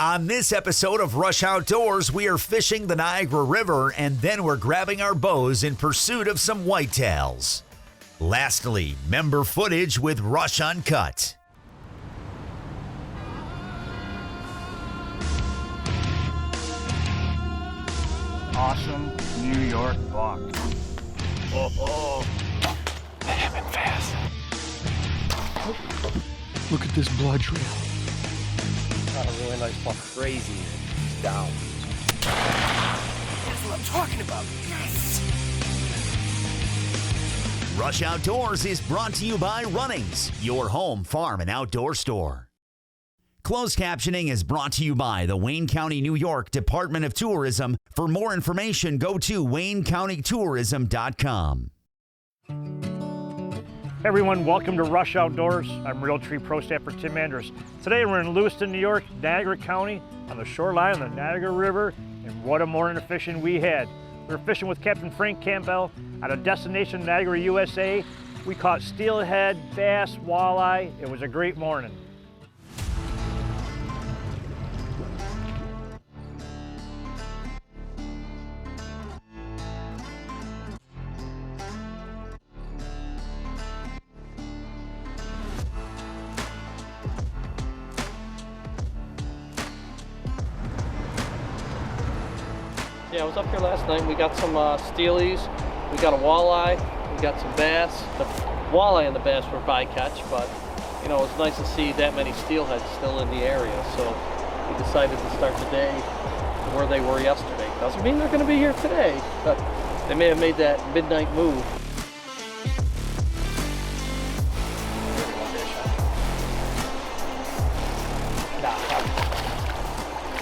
On this episode of Rush Outdoors, we are fishing the Niagara River, and then we're grabbing our bows in pursuit of some whitetails. Lastly, member footage with Rush Uncut. Awesome New York buck. Oh. Damn fast. Look at this blood trail. Got a really nice buck. Crazy. He's down. That's what I'm talking about. Yes! Rush Outdoors is brought to you by Runnings, your home farm and outdoor store. Closed captioning is brought to you by the Wayne County, New York Department of Tourism. For more information, go to waynecountytourism.com. Hey everyone, welcome to Rush Outdoors. I'm Realtree Pro Staffer Tim Andrus. Today we're in Lewiston, New York, Niagara County, on the shoreline of the Niagara River, and what a morning of fishing we had. We were fishing with Captain Frank Campbell at a destination Niagara, USA. We caught steelhead, bass, walleye. It was a great morning. Yeah, I was up here last night. We got some steelies, we got a walleye, we got some bass. The walleye and the bass were bycatch, but you know, it's nice to see that many steelheads still in the area. So we decided to start the day where they were yesterday. Doesn't mean they're going to be here today, but they may have made that midnight move.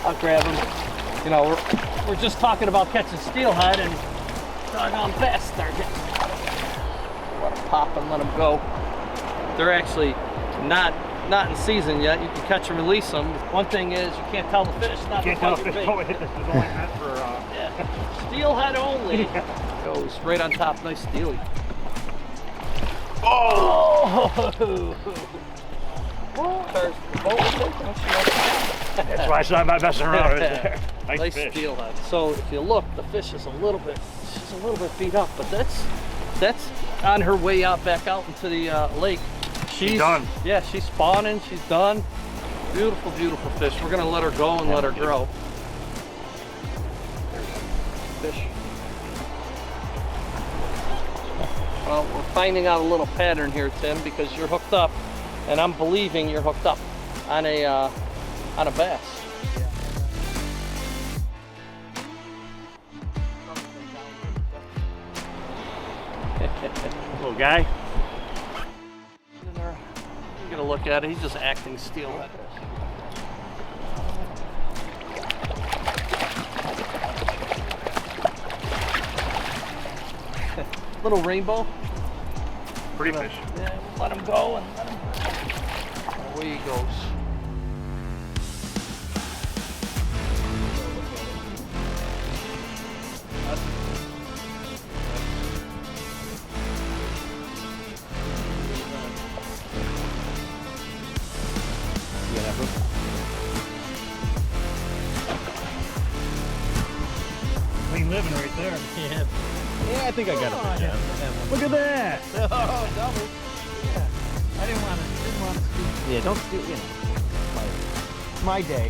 I'll grab them. You know, we're just talking about catching steelhead, and doggone bass start getting. Let them pop and let them go. They're actually not in season yet. You can catch and release them. One thing is you can't tell the fish. Not You can't tell if it's only meant for yeah. Steelhead only. Goes right on top. Nice steely. Oh! That's why I'm not messing around with it. Nice fish. steelhead. So if you look, the fish is a little bit beat up, but that's on her way out back out into the lake. She's done. Yeah, she's spawning. She's done. Beautiful, beautiful fish. We're gonna let her go and let her grow. Fish. Well, we're finding out a little pattern here, Tim, because you're hooked up, and I'm believing you're hooked up on a bass. Little guy. You get a look at it. He's just acting steelhead. Little rainbow. Pretty fish. Yeah, let him go and let him. Away he goes. Clean living right there. Yeah. Yeah, I think I got it. Yeah. Look at that. Oh, double. I didn't want to steal. Yeah, don't steal, you know. My day.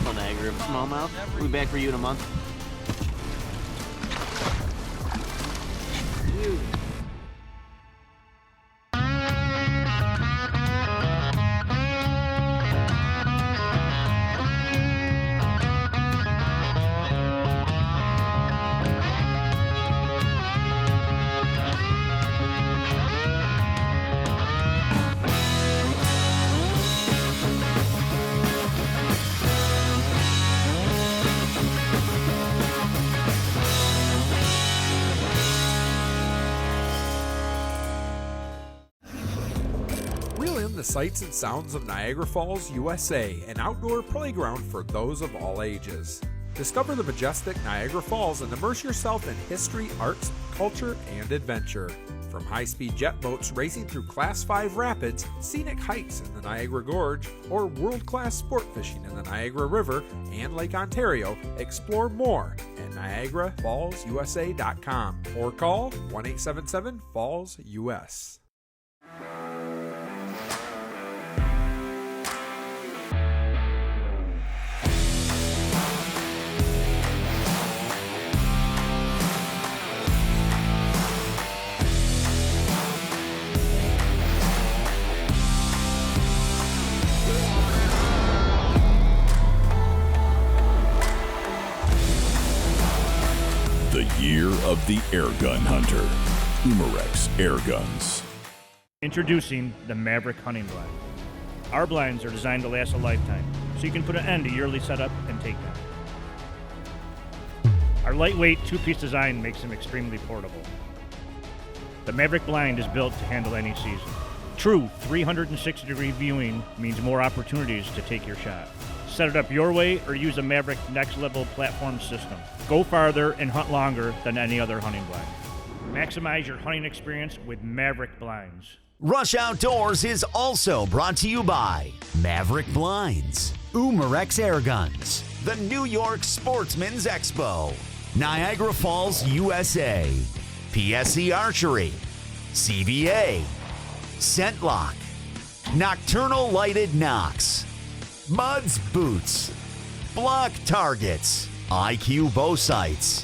Well, Niagara smallmouth. We'll be back for you in a month. The sights and sounds of Niagara Falls, USA, an outdoor playground for those of all ages. Discover the majestic Niagara Falls and immerse yourself in history, arts, culture, and adventure. From high-speed jet boats racing through Class 5 rapids, scenic hikes in the Niagara Gorge, or world-class sport fishing in the Niagara River and Lake Ontario, explore more at NiagaraFallsUSA.com or call 1-877-FALLS-US. The year of the air gun hunter. Umarex Air Guns. Introducing the Maverick Hunting Blind. Our blinds are designed to last a lifetime, so you can put an end to yearly setup and takedown. Our lightweight two-piece design makes them extremely portable. The Maverick blind is built to handle any season. True 360-degree viewing means more opportunities to take your shot. Set it up your way or use a Maverick Next Level platform system. Go farther and hunt longer than any other hunting blind. Maximize your hunting experience with Maverick blinds. Rush Outdoors is also brought to you by Maverick Blinds, Umarex Air Guns, the New York Sportsman's Expo, Niagara Falls, USA, PSE Archery, CVA, Scentlock, Nocturnal Lighted Knox, Muds Boots, Block Targets, IQ Bow Sights,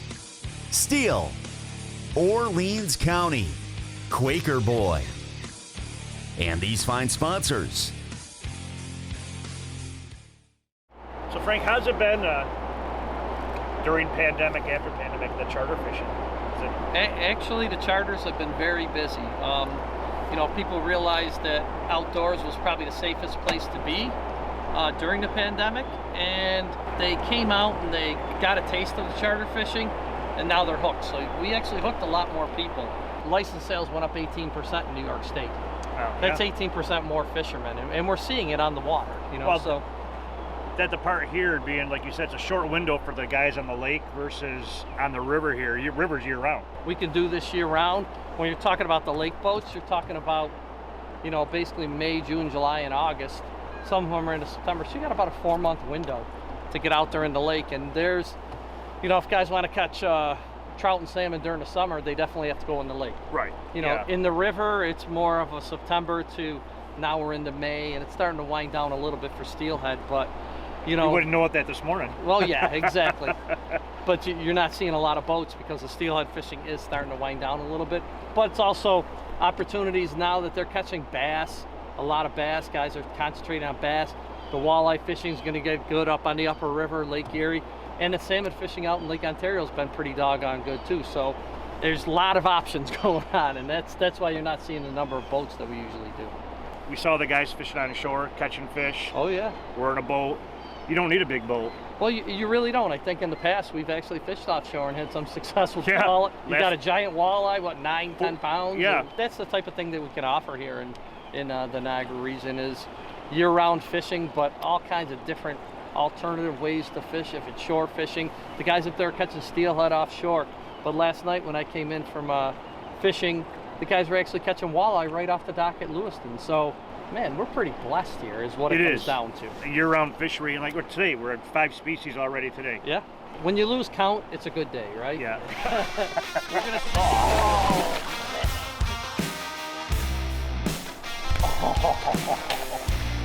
Steel, Orleans County, Quaker Boy, and these fine sponsors. So Frank, how's it been during pandemic, after pandemic, the charter fishing? Actually, the charters have been very busy. People realized that outdoors was probably the safest place to be during the pandemic, and they came out and they got a taste of the charter fishing, and now they're hooked. So we actually hooked a lot more people. License sales went up 18% in New York State. Oh, That's yeah. 18% more fishermen, and we're seeing it on the water. So that the part here being, like you said, it's a short window for the guys on the lake versus on the river here. River's year round. we can do this year round. When you're talking about the lake boats, you're talking about, basically May, June, July, and August. Some of them are into September, so you got about a 4-month window to get out there in the lake. And there's, if guys want to catch trout and salmon during the summer, they definitely have to go in the lake. Right. In the river, it's more of a September to now we're into May, and it's starting to wind down a little bit for steelhead, but you wouldn't know that this morning. Well, yeah, exactly. But you're not seeing a lot of boats because the steelhead fishing is starting to wind down a little bit. But it's also opportunities now that they're catching bass. A lot of bass guys are concentrating on bass. The walleye fishing is going to get good up on the upper river, Lake Erie, and the salmon fishing out in Lake Ontario has been pretty doggone good too. So there's a lot of options going on, and that's why you're not seeing the number of boats that we usually do. We saw the guys fishing on the shore, catching fish. Oh yeah. We're in a boat. You don't need a big boat. Well, you really don't. I think in the past we've actually fished offshore and had some successful Yeah. walleye. You got a giant walleye, 9-10 pounds? Yeah. And that's the type of thing that we can offer here in the Niagara region is year-round fishing, but all kinds of different alternative ways to fish. If it's shore fishing, the guys up there are catching steelhead offshore. But last night when I came in from fishing, the guys were actually catching walleye right off the dock at Lewiston. So, man, we're pretty blessed here is what it comes down to. A year-round fishery, and like today, we're at 5 species already today. Yeah. When you lose count, it's a good day, right? Yeah. We're gonna...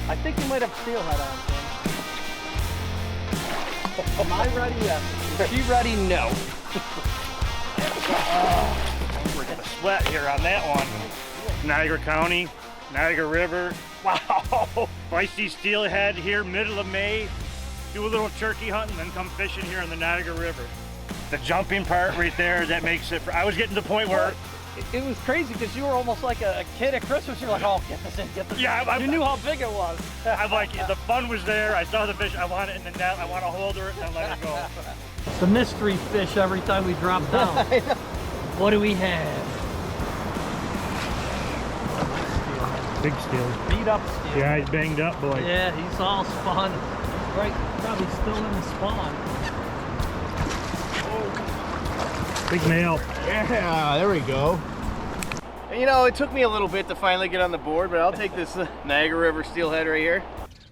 I think you might have steelhead on, Tim. Am I ready? Yes. Is she ready? No. We're gonna sweat here on that one. Niagara County, Niagara River. Wow. Feisty steelhead here, middle of May. Do a little turkey hunting, then come fishing here in the Niagara River. The jumping part right there, that makes it. I was getting to the point where it was crazy because you were almost like a kid at Christmas. You're like, oh, get this in, get this in. Yeah, you knew how big it was. I'm like, the fun was there. I saw the fish. I want it in the net. I want to hold her and then let her go. It's a mystery fish every time we drop down. What do we have? Big steel. Beat up steel. Yeah, he's banged up, boy. Yeah, he's all spun. Right, probably still in the spawn. Big male. Yeah, there we go. You know, it took me a little bit to finally get on the board, but I'll take this Niagara River steelhead right here.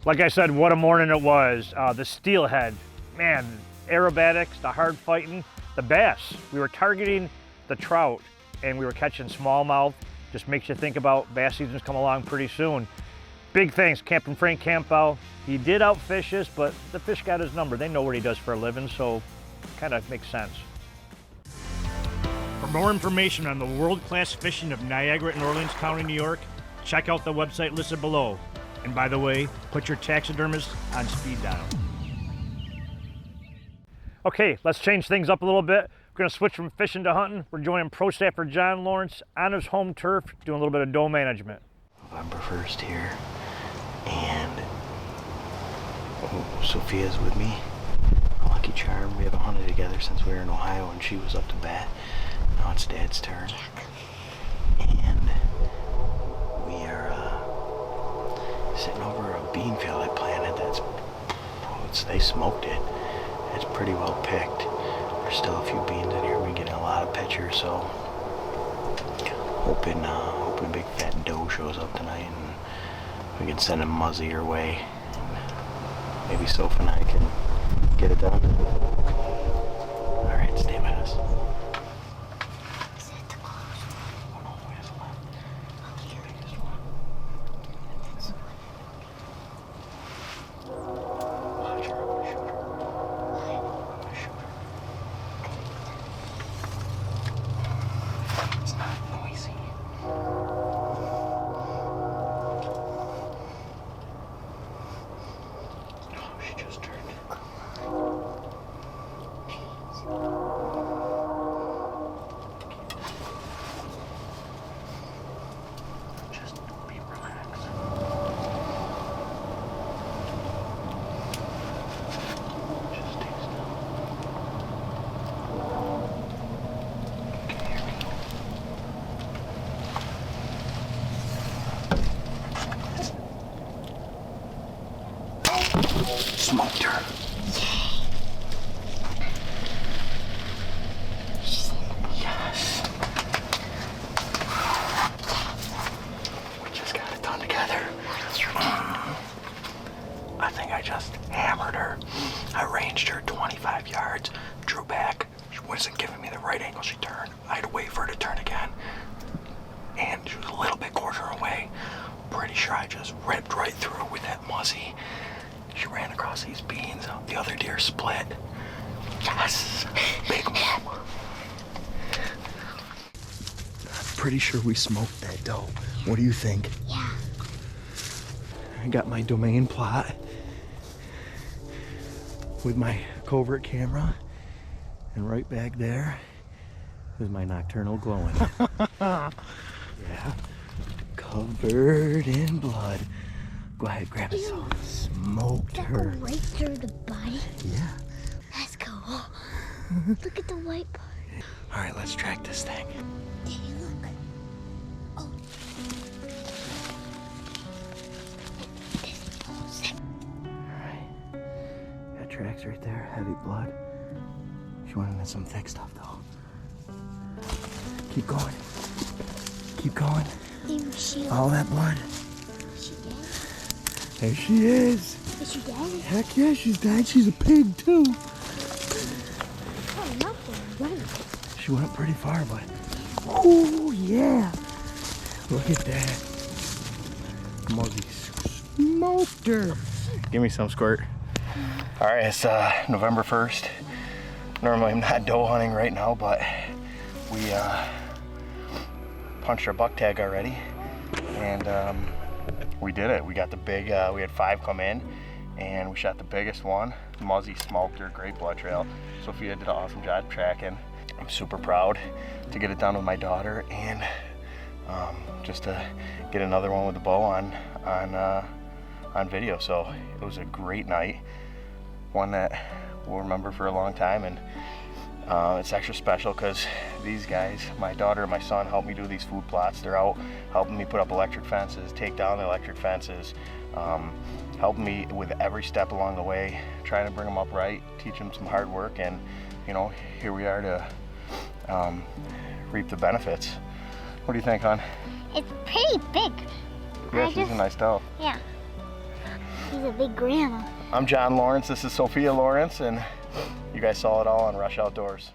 Like I said, what a morning it was. The steelhead, man, aerobatics, the hard fighting, the bass. We were targeting the trout and we were catching smallmouth. Just makes you think about bass season's come along pretty soon. Big thanks, Captain Frank Campbell. He did outfish us, but the fish got his number. They know what he does for a living, so kind of makes sense. For more information on the world-class fishing of Niagara and Orleans County, New York, check out the website listed below. And by the way, put your taxidermist on speed dial. Okay, let's change things up a little bit. We're gonna switch from fishing to hunting. We're joining Pro Staffer John Lawrence on his home turf, doing a little bit of doe management. November 1st here, and Sophia's with me. A lucky charm. We haven't hunted together since we were in Ohio, and she was up to bat. Now it's Dad's turn, and we are sitting over a bean field I planted. They smoked it. It's pretty well picked. There's still a few beans in here. We're getting a lot of pictures, so hoping big fat doe shows up tonight and we can send him Muzzy your way. And maybe Soph and I can get it done. All right, stay with us. Smoked her. Yes. We just got it done together. I think I just hammered her. I ranged her 25 yards, drew back. She wasn't giving me the right angle she turned. I had to wait for her to turn again. And she was a little bit quarter away. Pretty sure I just ripped right through with that Muzzy. She ran across these beans. The other deer split. Yes! Big one. I'm pretty sure we smoked that doe. What do you think? Yeah. I got my domain plot with my covert camera. And right back there is my nocturnal glowing. Yeah. Covered in blood. Go ahead, grab it. So smoked her. Go right through the body? Yeah. Let's go. Look at the white part. All right, let's track this thing. Hey, look. Oh. All right. Got tracks right there. Heavy blood. She went into some thick stuff, though. Keep going. Keep going. All that blood. There she is. Is she dead? Heck yeah, she's dead. She's a pig, too. Oh, not right. She went pretty far, but... Oh, yeah. Look at that. Muzzy smoked her. Give me some, Squirt. All right, it's November 1st. Normally I'm not doe hunting right now, but we punched our buck tag already. And we did it. We got the big, we had 5 come in and we shot the biggest one. Muzzy smoked her, great blood trail. Sophia did an awesome job tracking. I'm super proud to get it done with my daughter and just to get another one with the bow on video. So it was a great night, one that we'll remember for a long time. And it's extra special because these guys, my daughter and my son, helped me do these food plots. They're out helping me put up electric fences, take down the electric fences, helping me with every step along the way, trying to bring them up right, teach them some hard work, and you know, here we are to reap the benefits. What do you think, hon? It's pretty big. Yeah, she's a nice doe. Yeah. She's a big grandma. I'm John Lawrence, this is Sophia Lawrence, and you guys saw it all on Rush Outdoors.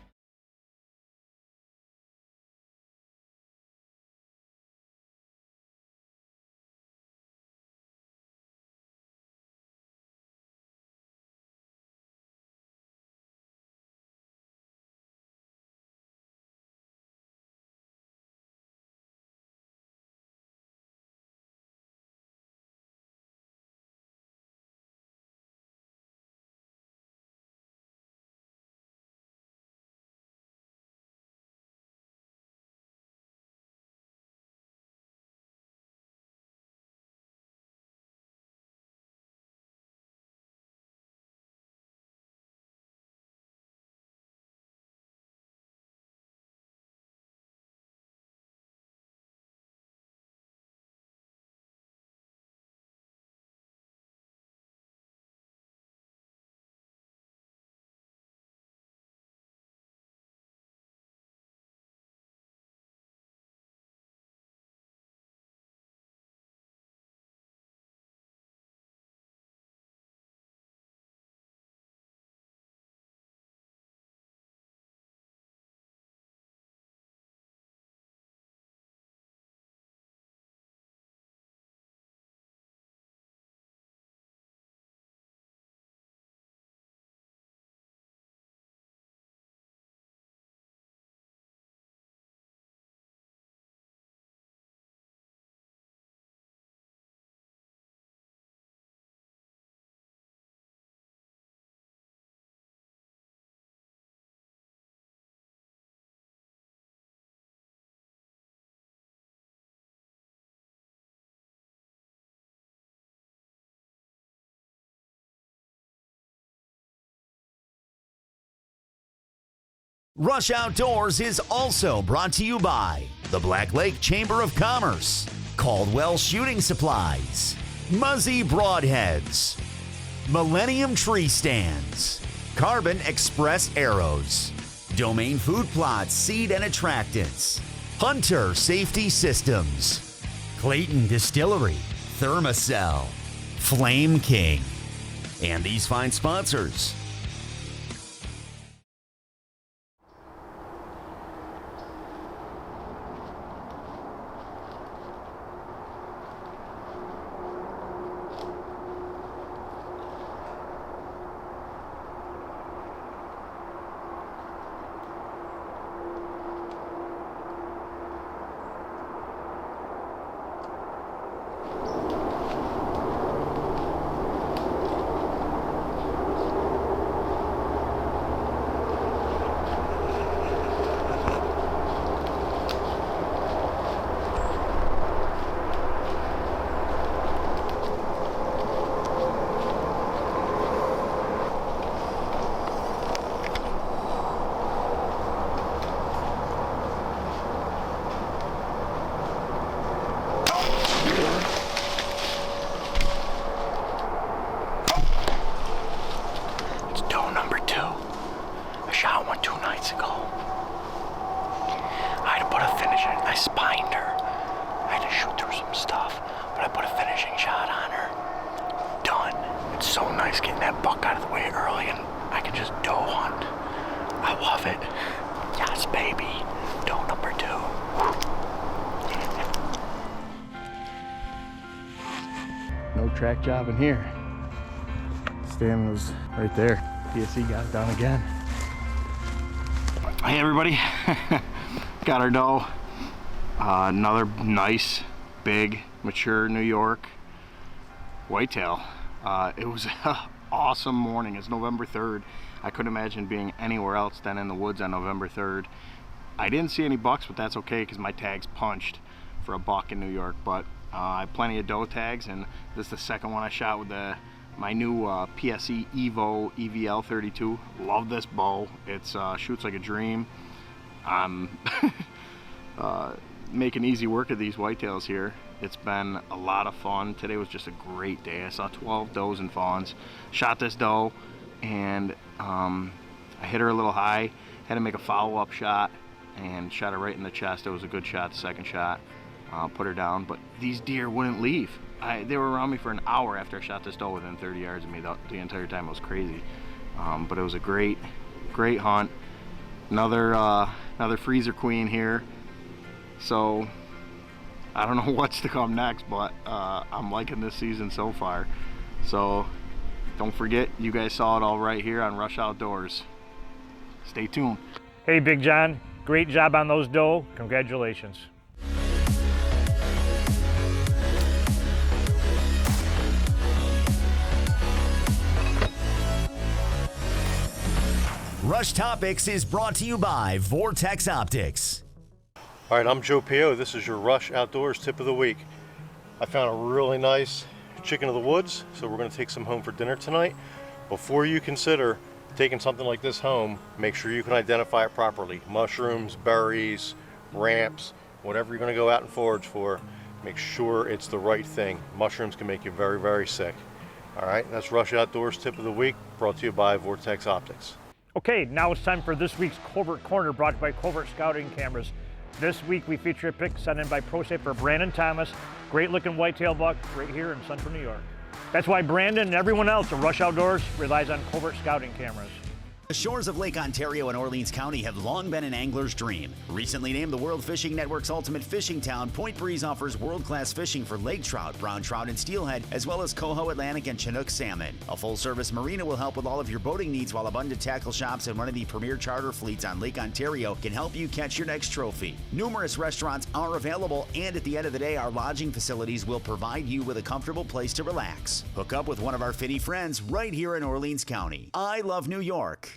Rush Outdoors is also brought to you by the Black Lake Chamber of Commerce, Caldwell Shooting Supplies, Muzzy Broadheads, Millennium Tree Stands, Carbon Express Arrows, Domain Food Plots Seed and Attractants, Hunter Safety Systems, Clayton Distillery, Thermacell, Flame King, and these fine sponsors. No track job in here. Stan was right there. PSC got it done again. Hey everybody, got our doe. Another nice, big, mature New York whitetail. It was an awesome morning. It's November 3rd. I couldn't imagine being anywhere else than in the woods on November 3rd. I didn't see any bucks, but that's okay because my tag's punched for a buck in New York. But I have plenty of doe tags, and this is the second one I shot with my new PSE Evo EVL 32. Love this bow. It's shoots like a dream. I'm making easy work of these whitetails here. It's been a lot of fun. Today was just a great day. I saw 12 does and fawns. Shot this doe, and I hit her a little high. Had to make a follow-up shot, and shot her right in the chest. It was a good shot, the second shot. Put her down, but these deer wouldn't leave. They were around me for an hour after I shot this doe within 30 yards of me the entire time. It was crazy. But it was a great hunt. Another freezer queen here. So I don't know what's to come next, but I'm liking this season so far. So don't forget, you guys saw it all right here on Rush Outdoors. Stay tuned. Hey, Big John, great job on those doe. Congratulations. Rush Topics is brought to you by Vortex Optics. All right, I'm Joe Pio. This is your Rush Outdoors tip of the week. I found a really nice chicken of the woods, so we're going to take some home for dinner tonight. Before you consider taking something like this home, make sure you can identify it properly. Mushrooms, berries, ramps, whatever you're going to go out and forage for, make sure it's the right thing. Mushrooms can make you very, very sick. All right, that's Rush Outdoors tip of the week, brought to you by Vortex Optics. Okay, now it's time for this week's Covert Corner, brought to you by Covert Scouting Cameras. This week we feature a pick sent in by Pro State for Brandon Thomas. Great looking whitetail buck right here in central New York. That's why Brandon and everyone else at Rush Outdoors relies on Covert Scouting Cameras. The shores of Lake Ontario and Orleans County have long been an angler's dream. Recently named the World Fishing Network's ultimate fishing town, Point Breeze offers world-class fishing for lake trout, brown trout, and steelhead, as well as coho, Atlantic, and Chinook salmon. A full-service marina will help with all of your boating needs, while abundant tackle shops and one of the premier charter fleets on Lake Ontario can help you catch your next trophy. Numerous restaurants are available, and at the end of the day, our lodging facilities will provide you with a comfortable place to relax. Hook up with one of our finny friends right here in Orleans County. I love New York.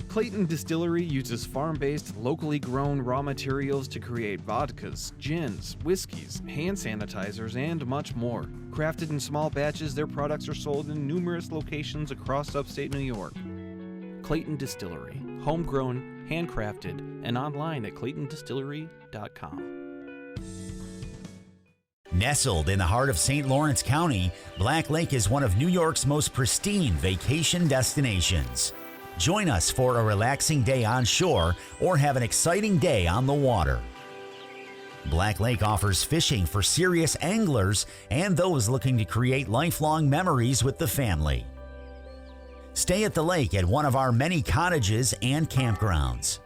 Clayton Distillery uses farm-based, locally grown raw materials to create vodkas, gins, whiskeys, hand sanitizers, and much more. Crafted in small batches, their products are sold in numerous locations across upstate New York. Clayton Distillery, homegrown, handcrafted, and online at claytondistillery.com. Nestled in the heart of St. Lawrence County, Black Lake is one of New York's most pristine vacation destinations. Join us for a relaxing day on shore or have an exciting day on the water. Black Lake offers fishing for serious anglers and those looking to create lifelong memories with the family. Stay at the lake at one of our many cottages and campgrounds.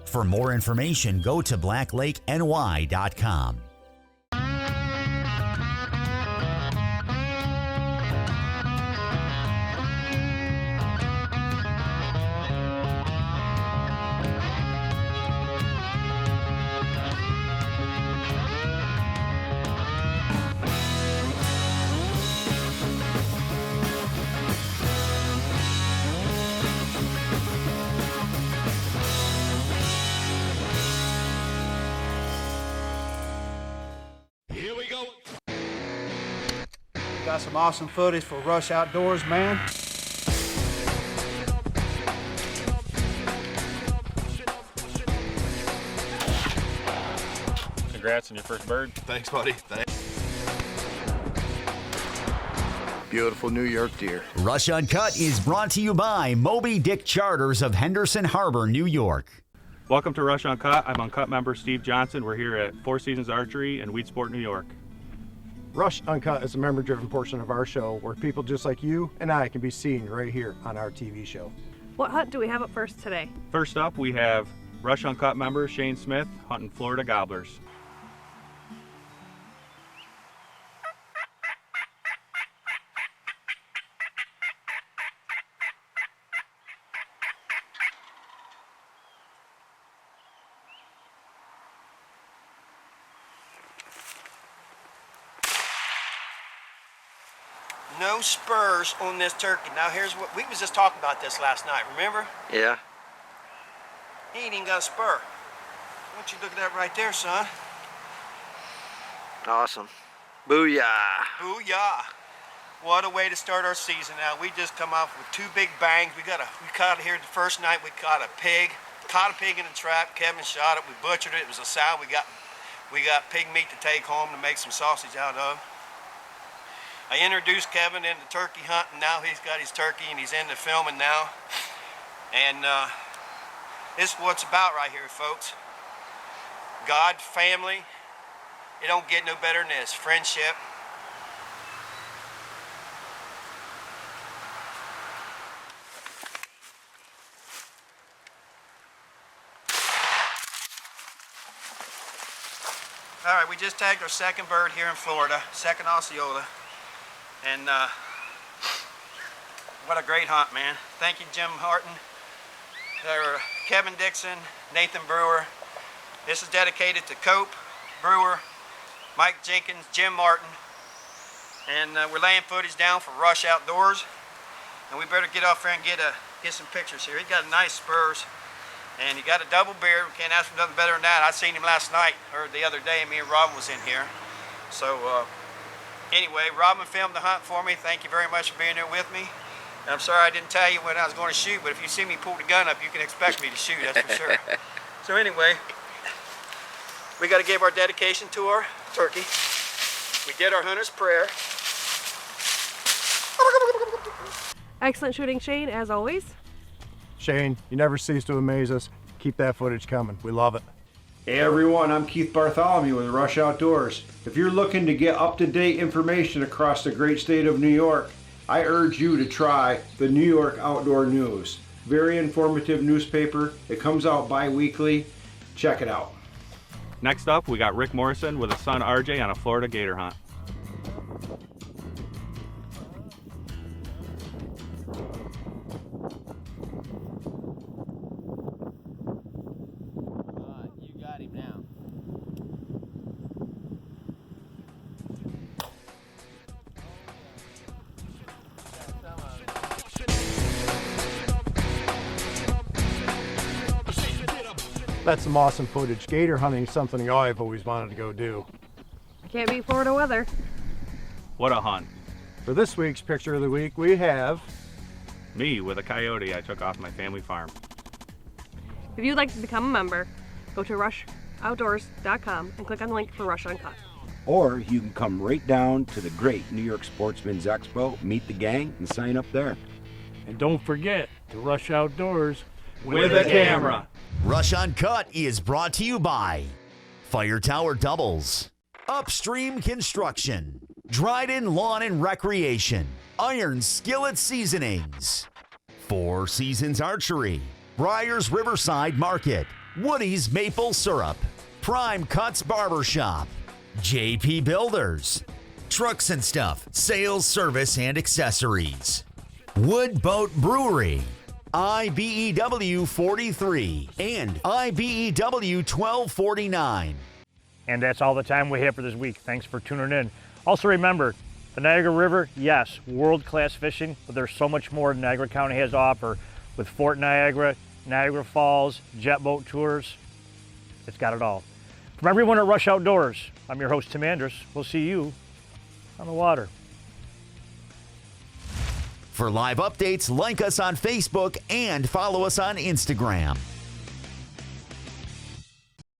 For more information, go to blacklakeny.com. Got some awesome footage for Rush Outdoors, man. Congrats on your first bird. Thanks, buddy. Thanks. Beautiful New York deer. Rush Uncut is brought to you by Moby Dick Charters of Henderson Harbor, New York. Welcome to Rush Uncut. I'm Uncut member Steve Johnson. We're here at Four Seasons Archery in Weedsport, New York. Rush Uncut is a member-driven portion of our show where people just like you and I can be seen right here on our TV show. What hunt do we have up first today? First up, we have Rush Uncut member Shane Smith hunting Florida gobblers. No spurs on this turkey. Now here's what, we was just talking about this last night, remember? Yeah. He ain't even got a spur. Why don't you look at that right there, son? Awesome. Booyah. Booyah. What a way to start our season. Now we just come off with two big bangs. We caught it here the first night. We caught a pig. Caught a pig in the trap. Kevin shot it. We butchered it. It was a sow. We got pig meat to take home to make some sausage out of. I introduced Kevin into turkey hunting. Now he's got his turkey and he's into filming now. And this is what it's about right here, folks. God, family. It don't get no better than this. Friendship. All right, we just tagged our second bird here in Florida, second Osceola. And what a great hunt, man. Thank you, Jim Harton, Kevin Dixon, Nathan Brewer. This is dedicated to Cope, Brewer, Mike Jenkins, Jim Martin. And we're laying footage down for Rush Outdoors. And we better get off there and get some pictures here. He's got nice spurs. And he got a double beard. We can't ask for nothing better than that. I seen him last night, or the other day, and me and Robin was in here. So anyway, Robin filmed the hunt for me. Thank you very much for being there with me. And I'm sorry I didn't tell you when I was going to shoot, but if you see me pull the gun up, you can expect me to shoot, that's for sure. So anyway, we got to give our dedication to our turkey. We did our hunter's prayer. Excellent shooting, Shane, as always. Shane, you never cease to amaze us. Keep that footage coming. We love it. Hey everyone, I'm Keith Bartholomew with Rush Outdoors. If you're looking to get up-to-date information across the great state of New York, I urge you to try the New York Outdoor News. Very informative newspaper. It comes out bi-weekly. Check it out. Next up, we got Rick Morrison with his son RJ on a Florida gator hunt. You got him now. That's some awesome footage. Gator hunting is something I've always wanted to go do. Can't beat Florida weather. What a hunt. For this week's Picture of the Week, we have me with a coyote I took off my family farm. If you'd like to become a member, go to rushoutdoors.com and click on the link for Rush Uncut. Or you can come right down to the great New York Sportsman's Expo, meet the gang, and sign up there. And don't forget to Rush Outdoors with a camera. Rush Uncut is brought to you by Fire Tower Doubles, Upstream Construction, Dryden Lawn and Recreation, Iron Skillet Seasonings, Four Seasons Archery, Briar's Riverside Market, Woody's Maple Syrup, Prime Cuts Barbershop, JP Builders, Trucks and Stuff, Sales, Service, and Accessories, Wood Boat Brewery, IBEW 43, and IBEW 1249. And that's all the time we have for this week. Thanks for tuning in. Also remember, the Niagara River, yes, world-class fishing, but there's so much more Niagara County has to offer with Fort Niagara, Niagara Falls, jet boat tours. It's got it all. From everyone at Rush Outdoors, I'm your host, Tim Andrus. We'll see you on the water. For live updates, like us on Facebook and follow us on Instagram.